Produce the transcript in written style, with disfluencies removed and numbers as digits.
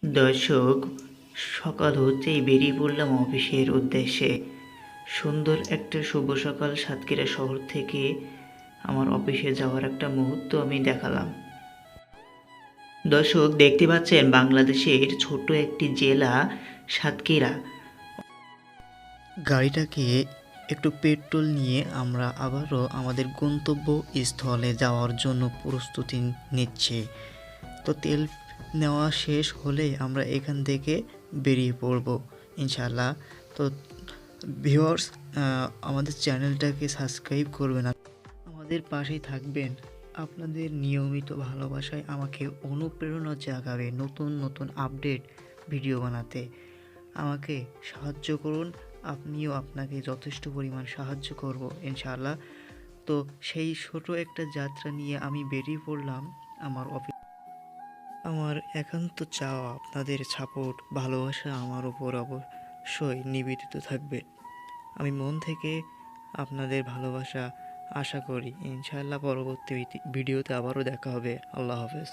দর্শক, সকাল হতেই বেরিয়ে পড়লাম অফিসের উদ্দেশ্যে। সুন্দর একটা শুভ সকাল সাতক্ষীরা শহর থেকে আমার অফিসে যাওয়ার একটা মুহূর্ত আমি দেখালাম। দর্শক, দেখতে পাচ্ছেন বাংলাদেশের ছোট একটি জেলা সাতক্ষীরা। গাড়িটাকে একটু পেট্রোল নিয়ে আমরা আবারও আমাদের গন্তব্য স্থলে যাওয়ার জন্য প্রস্তুতি নিচ্ছি। তো তেল নেওয়া শেষ হলেই আমরা এখান থেকে বেরিয়ে পড়ব ইনশাআল্লাহ। তো ভিউয়ার্স, আমাদের চ্যানেলটাকে সাবস্ক্রাইব করবেন, আমাদের পাশেই থাকবেন। আপনাদের নিয়মিত ভালোবাসায় আমাকে অনুপ্রেরণা জাগাবে নতুন নতুন আপডেট ভিডিও বানাতে। আমাকে সাহায্য করুন, আপনিও আপনাকে যথেষ্ট পরিমাণ সাহায্য করব ইনশাআল্লাহ। তো সেই ছোট একটা যাত্রা নিয়ে আমি বেরিয়ে পড়লাম আমার অফিস। আমার একান্ত চাওয়া আপনাদের সাপোর্ট, ভালোবাসা আমার উপর অবশ্যই নিবেদিত থাকবে। আমি মন থেকে আপনাদের ভালোবাসা আশা করি। ইনশাআল্লাহ পরবর্তী ভিডিওতে আবারও দেখা হবে। আল্লাহ হাফেজ।